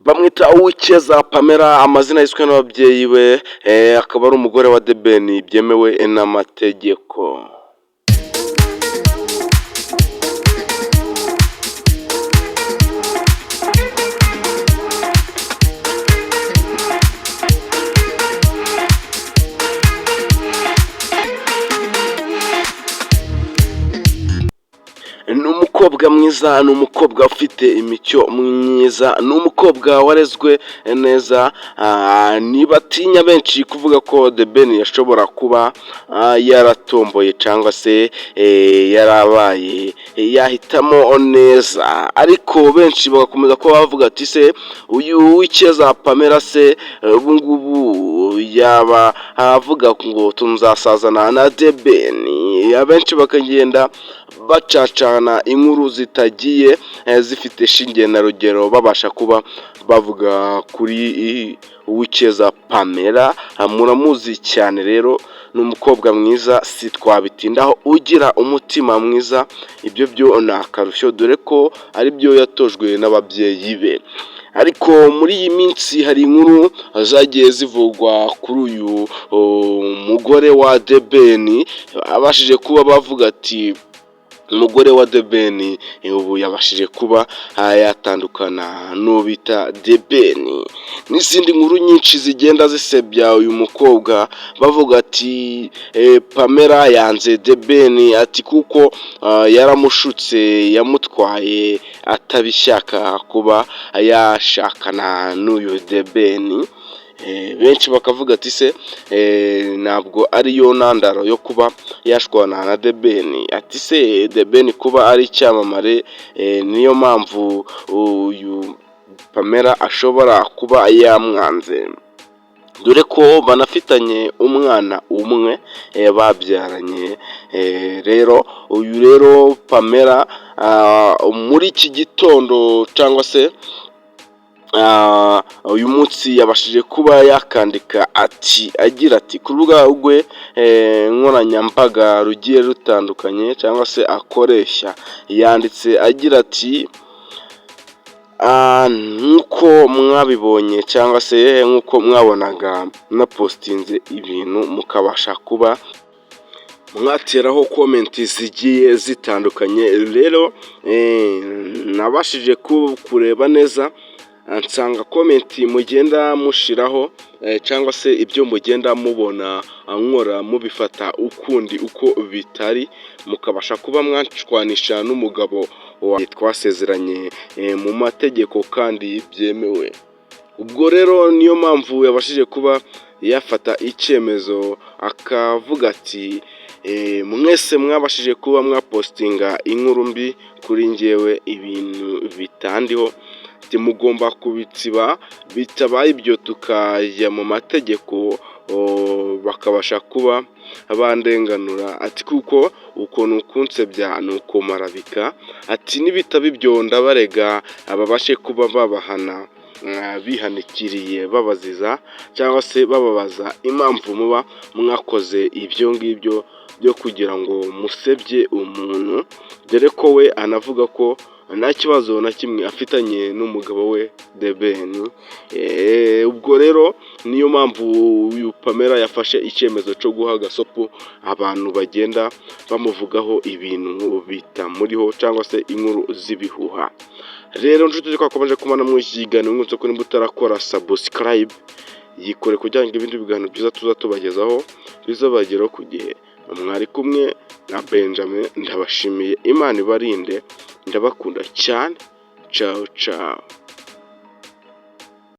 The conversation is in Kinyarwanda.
bamwita Uwicyeza Pamela, amazina yiswe n'ababyeyi be, akaba ari umugore wa The Ben byemewe n'amategeko. Ni umukobwa mwiza, ni umukobwa ufite imico myiza, ni umukobwa warezwe neza. Ntibatinya benshi kuvuga ko The Ben yashobora kuba yaratomboye cyangwa se yarabaye yahitamo neza, ariko benshi bagakomeza kuba bavuga ati se uyu Uwicyeza Pamela se ubu ngubu yaba avuga ngo tuzasazana na The Ben. Abenshi bakagenda bacacana inkuru zitagiye zifite shinge na rugero, babasha kuba bavuga kuri Uwicyeza Pamela. Muramuzi cyane rero, ni umukobwa mwiza, si twabitindaho, ugira umutima mwiza. Ibyo byo ni akarusho, dore ko ari byo yatojwe n'ababyeyi be. Ariko muri iyi minsi hari inkuru zagiye zivugwa kuri uyu mugore wa The Ben, abashije kuba bavuga ati umugore wa The Ben ubu yabashije kuba yatandukana n'ubita The Ben. N'izindi nkuru nyinshi zigenda zisebya uyu mukobwa bavuga ati Pamela yanze The Ben, ati kuko yaramushutse, yamutwaye atabishaka kuba yashakana n'uyu The Ben. Benshi bakavuga ati se ntabwo ariyo ntandaro yo kuba yashwana na The Ben, ati se The Ben kuba ari icyamamare niyo mpamvu uyu Pamela ashobora kuba yamwanze, dore ko banafitanye umwana umwe babyaranye. Rero uyu rero Pamela muri iki gitondo cyangwa se uyu munsi yabashije kuba yakandika ati, agira ati ku rubuga rwe nkoranyambaga rugiye rutandukanye cyangwa se akoresha, yanditse agira ati nk'uko mwabibonye cyangwa se nk'uko mwabonaga na postinze ibintu mukabasha kuba mwateraho komenti zigiye zitandukanye. Rero nabashije kureba neza, nsanga komenti mugenda mushiraho cyangwa se ibyo mugenda mubona nkora mubifata ukundi uko bitari, mukabasha kuba mwacwanisha n'umugabo twasezeranye mu mategeko kandi byemewe. Ubwo rero niyo mpamvu yabashije kuba yafata icyemezo akavuga ati mwese mwabashije kuba mwapostinga inkuru mbi kuri njyewe, ibintu bitandiho, mugomba kubitsiba, bitabaye ibyo tukajya mu mategeko bakabasha kuba bandenganura. Ati kuko ukuntu kunsebya ni uko marabika, ati nibitaba ibyo ndabarega ababashe kuba babahana bihanikiriye babaziza cyangwa se bababaza impamvu muba mwakoze ibyo ngibyo byo kugira ngo musebye umuntu, dore ko we anavuga ko nta kibazo na kimwe afitanye n'umugabo we The Ben. Ubwo rero niyo mpamvu uyu Pamela yafashe icyemezo cyo guha gasopo abantu bagenda bamuvugaho ibintu bitamuriho cyangwa se inkuru z'ibihuha. Rero nshuti twakomeje kumana mu kiganiro, nk'uko ko nimba utarakora subscribe yikore kugira ngo ibindi biganiro byiza tuzatubagezaho bizabageraho ku gihe. Mwari kumwe na Benjamin, ndabashimiye, Imana ibarinde, ndabakunda cyane, ciao ciao.